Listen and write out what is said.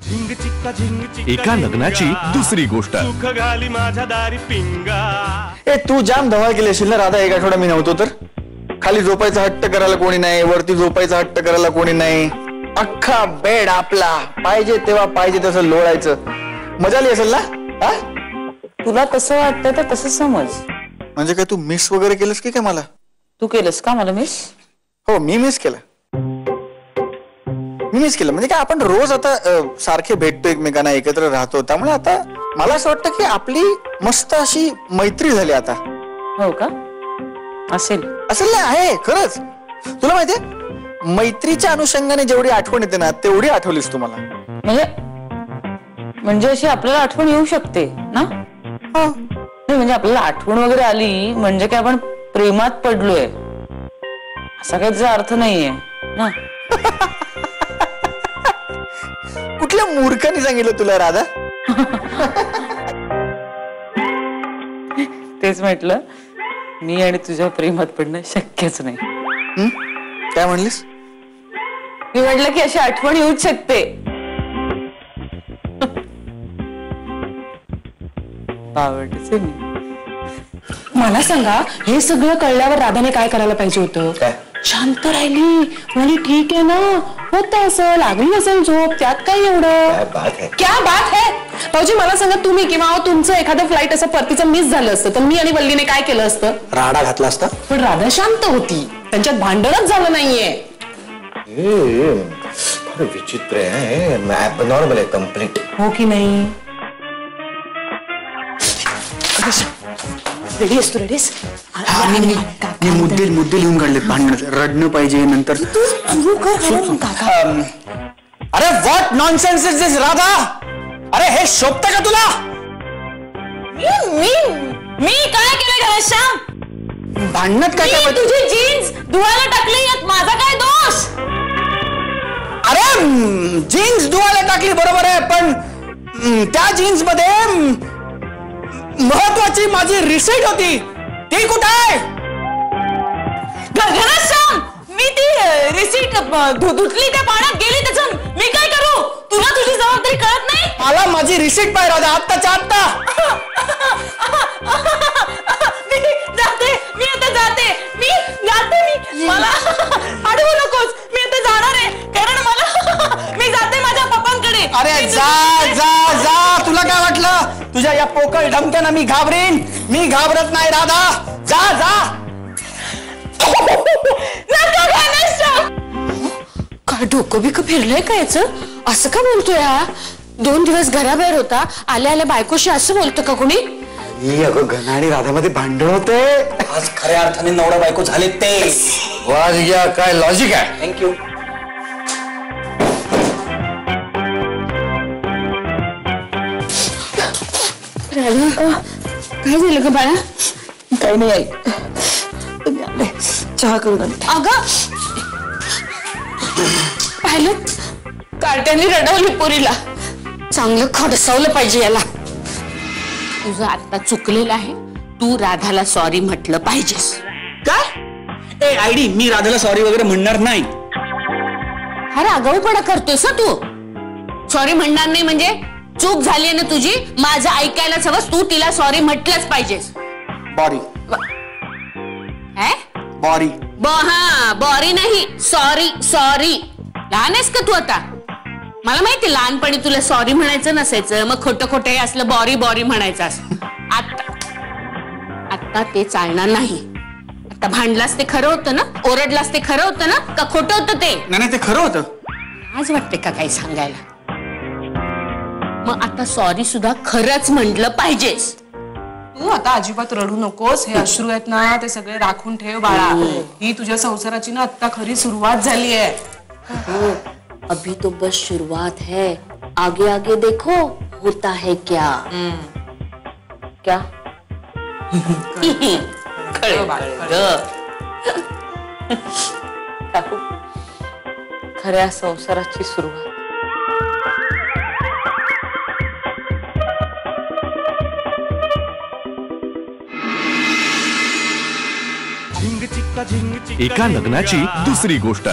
एका लग्नाची दुसरी गोष्ट। ए तू जाम धमाल केली असेल ना राधा, एक आठवडा मी नव्हतो तर। खाली झोपायचा हट्ट करायला कोणी नाही, वरती झोपायचा हट्ट करायला कोणी नाही, अख्खा बेड आपला, पाहिजे तेव्हा पाहिजे तसं लोळायचं। मजा आली असेल ना? हा? तुला कसं वाटतं तर तसं समज। म्हणजे काय तू मिस वगैरे केलंस की काय मला? तू केलंस का मला मिस? हो मी मिस केलं, म्हणजे काय आपण रोज आता सारखे भेटतो एकमेकांना, एकत्र राहतो, त्यामुळे आता मला असं वाटतं की आपली मस्त अशी मैत्री झाली आता। हो का? असेल ना, आहे खरंच। तुला माहितीये मैत्रीच्या अनुषंगाने जेवढी आठवण येते ना तेवढी आठवलीस तू मला। म्हणजे अशी आपल्याला आठवण येऊ शकते ना? हो नाही म्हणजे आपल्याला आठवण वगैरे आली म्हणजे काय आपण प्रेमात पडलोय असा काही त्याचा अर्थ नाहीये ना। कुठल्या मूर्खाने सांगितलं तुला राधा? तेच म्हटलं, मी आणि तुझ्या प्रेमात पडणं शक्यच नाही। काय म्हणलीस? मी म्हटलं की अशी आठवण येऊच शकते। आवडतेच मी। मला सांगा, हे सगळं कळल्यावर राधाने काय करायला पाहिजे होतं? शांत राहिली, म्हणजे ठीक आहे ना, होतं असं, लागली असेल झोप, त्यात काय एवढं? क्या बात है? भाऊजी मला सांगा, तुम्ही किंवा तुमचं एखादं फ्लाईट असं परतीचं मिस झालं असतं तर मी आणि वल्लीने काय केलं असतं? राडा घातला असता। पण राधा शांत होती, त्यांच्यात भांडणच झालं नाहीये। विचित्र आहे, नॉर्मल आहे कम्प्लीट। हो की नाही? रेडी असतो? रेडीस? मी मुद्दे लिहून काढले भांडणाचं, रडणं पाहिजे नंतर। अरे व्हॉट नॉनसेन्स इज दिस राधा? अरे हे शोभतं का तुला? मी काय केलं घनश्याम? भांडणात काय? तुझी जीन्स धुवायला टाकली, यात माझा काय दोष? अरे जीन्स धुवायला टाकली बरोबर आहे, पण त्या जीन्स मध्ये महत्वाची माझी रिसीट होती, ती कुठे आहे? घनश्याम, मी ती रिसीट धुतली, त्या पाण्यात गेली, त्याचं मी काय करू? तुला तुझी जबाबदारी कळत नाही? मला माझी रिसीट पाहिजे राधा, आत्ताच्या आत्ता। मला अडवू नकोस, मी आता जाणार आहे, कारण मी जाते माझ्या पप्पांकडे। अरे जा, तुला काय वाटलं तुझ्या या पोकळ धमक्यांना मी घाबरेन? मी घाबरत नाही राधा, जा। काय डोकं बिकं फिरलंय का याचं? असं का बोलतोय हा? 2 दिवस घराबाहेर होता, आल्या बायकोशी असं बोलतो का कोणी? अगं घना आणि राधामध्ये भांडण होते आज, खऱ्या अर्थाने नवरा बायको झाले ते। वाज घ्या, काय लॉजिक आहे? थँक्यू। काय झालं का बाळा? काही नाही आई, चहा करून आणते। अगं पाहिलं, कार्ट्याने रडवली पोरीला, चांगलं खडसावलं पाहिजे याला। तुझं आता चुकलेलं आहे, तू राधाला सॉरी म्हटलं पाहिजेस। काय? ए आयडी, मी राधाला सॉरी वगैरे म्हणणार नाही। हा आगाऊपणा करतोस ना तू? सॉरी म्हणणार नाही म्हणजे? चूक झाली ना तुझी, माझं ऐकायलाच हवंस, तू तिला सॉरी म्हटलंच पाहिजेस। बॉरी बॉरी नाही, सॉरी। लहान आहेस का तू आता? मला माहिती लहानपणी तुला सॉरी म्हणायचं नसायचं, मग खोटं हे असलं बॉरी म्हणायचं असं। आता ते चालणार नाही। आता भांडलास ते खरं होतं ना? ओरडलास ते खरं होतं ना? का खोटं होतं ते? नाही ते खरं होतं। आज वाटते का काही सांगायला? मग आता सॉरी सुद्धा खरंच म्हटलं पाहिजेस। तू आता अजिबात रडू नकोस, हे अश्रू आहेत ना ते सगळे राखून ठेव बाळा। ही तुझ्या संसाराची ना आता खरी सुरुवात झाली आहे। अभी तो बस शुरुआत है, आगे आगे देखो होता है क्या। क्या? खऱ्या संसाराची सुरुवात। एका लग्नाची दुसरी गोष्ट।